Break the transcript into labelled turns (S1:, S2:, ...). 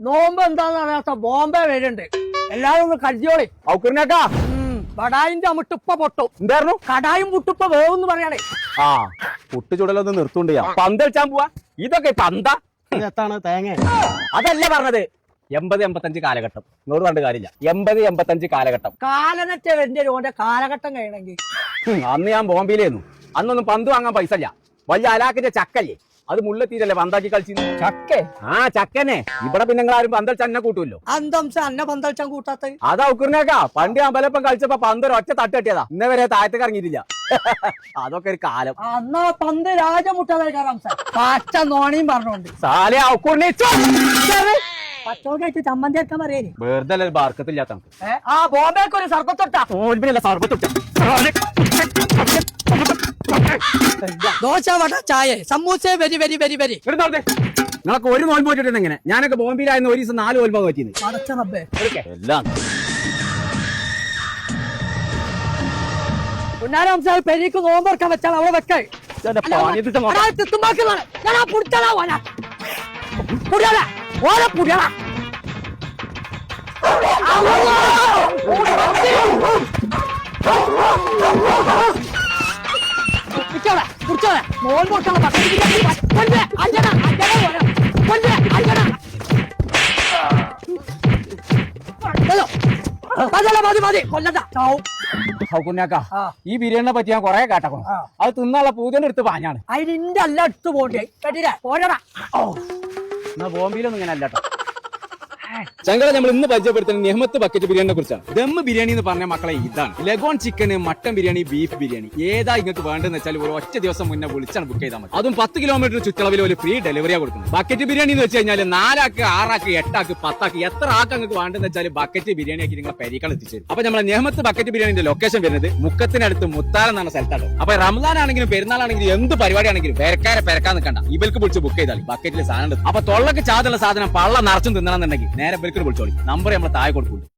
S1: നോമ്പ് എന്താന്ന് അറിയാത്ത ബോംബെ വരുന്നുണ്ട്. എല്ലാരും ഒന്ന് കരുതിയോളി.
S2: ഔക്കുറിനാക്കാ
S1: കടായിന്റെ അമിട്ടുപ്പ പൊട്ടും.
S2: എന്തായിരുന്നു
S1: കടായും പുട്ടുപ്പ വേവെന്ന് പറയാണേ.
S2: ആ പുട്ട് ചുടലൊന്ന് നിർത്തുണ്ട് ഞാൻ. പന്ത് കളിച്ചാൻ പോവാ. ഇതൊക്കെ പന്ത
S3: എത്താണ് തേങ്ങ?
S2: അതല്ല പറഞ്ഞത്. 80-85 കാലഘട്ടം. ഇങ്ങോട്ട് പറഞ്ഞ കാര്യമില്ല. 80-85 കാലഘട്ടം.
S1: കാലനറ്റ വരുന്ന ഓന്റെ കാലഘട്ടം കഴിയണമെങ്കിൽ
S2: അന്ന് ഞാൻ ബോംബെയിലായിരുന്നു. അന്നൊന്നും പന്ത് വാങ്ങാൻ പൈസ ഇല്ല. വലിയ അലാക്കിന്റെ ചക്കല്ലേ, അത് മുള്ളെത്തിയിട്ടല്ലേ പന്താക്കി കളിച്ചു.
S1: ചക്കേ
S2: ആ ചക്കനെ. ഇവിടെ പിന്നെ നിങ്ങൾ ആരും പന്തൽ ചന്ന കൂട്ടുമല്ലോ.
S1: അന്തംസ അന്ന പന്തളിച്ചാൻ കൂട്ടാത്ത.
S2: അതാ ഉക്കുറിനേക്കാ പണ്ട് അമ്പലപ്പം കളിച്ചപ്പോ പന്ത് ഒറ്റ തട്ട് കെട്ടിയതാ. ഇന്നേ വരെ താഴത്തേക്ക് ഇറങ്ങിയിട്ടില്ല. അതൊക്കെ ഒരു കാലം.
S1: അന്നാ പന്ത് രാജമുട്ടാൻ പച്ച നോണിയും പറഞ്ഞോണ്ട്
S2: സാലെ
S1: പച്ചോക്കായിട്ട് ചമ്മന്തി അരക്കാൻ പറയേ.
S2: വെറുതെ ബാർക്കത്തില്ലാത്ത
S1: ആ ബോംബെക്ക് ഒരു സർബത്തൊട്ട ദോശ വട ചായ samosa very very very very.
S2: നിങ്ങളൊക്കെ ഒരു നോൽമ്പ് വെച്ചിട്ടുണ്ട് എങ്ങനെ? ഞാനൊക്കെ ബോംബെയിലായിരുന്നു ഒരു ദിവസം 4 നോൽമ്പ് പറ്റിയത്.
S1: അടച്ച റബ്ബേ.
S2: എല്ലാം
S1: പുന്നാരം പെരിക്ക് നോമ്പറക്കാൻ വെച്ചാൽ അവിടെ വെക്കേ.
S2: ഈ ബിരിയാണിനെ പറ്റി ഞാൻ കൊറേ കേട്ടോ. അത് തിന്നുള്ള പൂജന്റെ അടുത്ത് പാഞ്ഞാണ്.
S1: അതിന്റെ അല്ല എടുത്തു പോണ്ടേ കേട്ടില്ലേ? പോരടാ.
S2: എന്നാ ബോംബെയിലൊന്നും ഇങ്ങനെ അല്ലട്ടോ. ചങ്കള നമ്മൾ ഇന്ന് പരിചയപ്പെടുത്തുന്ന നെഹ്മത്ത് ബക്കറ്റ് ബിരിയാണിനെ കുറിച്ചാണ്. ദം ബിരിയാണി എന്ന് പറഞ്ഞ മക്കളെ ഇതാണ്. Leghorn chicken, mutton biryani, beef biryani ഏതാ നിങ്ങൾക്ക് വേണ്ടതെന്ന് വെച്ചാൽ ഒരു ഒറ്റ ദിവസം മുന്നേ വിളിച്ചാണ് ബുക്ക് ചെയ്താൽ മതി. അതും 10 കിലോമീറ്റർ ചുറ്റളവിൽ ഒരു ഫ്രീ ഡെലിവറിയാ കൊടുക്കുന്നത്. ബക്കറ്റ് ബിരിയാണി എന്ന് വെച്ച് കഴിഞ്ഞാൽ 4 ആക്ക് 6 ആക്ക് 8 ആക്ക് 10 ആക്ക് എത്ര ആക്ക് നിങ്ങൾക്ക് വേണ്ടതെന്ന് വെച്ചാൽ ബക്കറ്റ് ബിരിയാണി ആക്കി നിങ്ങളെ പരിക്കാൻ എത്തിച്ചേരും. അപ്പൊ നമ്മളെ നെഹ്മത്ത് ബക്കറ്റ് ബിരിയാണിന്റെ ലൊക്കേഷൻ വരുന്നത് മുക്കത്തിനടുത്ത് മുത്താരം എന്ന സ്ഥലത്താണ്. അപ്പൊ റംസാൻ ആണെങ്കിലും പെരുന്നാളാണെങ്കിലും എന്ത് പരിപാടിയാണെങ്കിലും പെരക്കാൻ നിൽക്കണ്ട. ഇവർക്ക് വിളിച്ച് ബുക്ക് ചെയ്താൽ ബക്കറ്റിൽ സാധനം. അപ്പൊ തൊള്ളക്ക് ചാതുള്ള സാധനം പള്ള നിറച്ചും തിന്നണമെന്നുണ്ടെങ്കിൽ നേരെ ഇവർക്ക് വിളിച്ചോളി. നമ്പർ നമ്മൾ താഴെ കൊടുക്കുന്നുണ്ട്.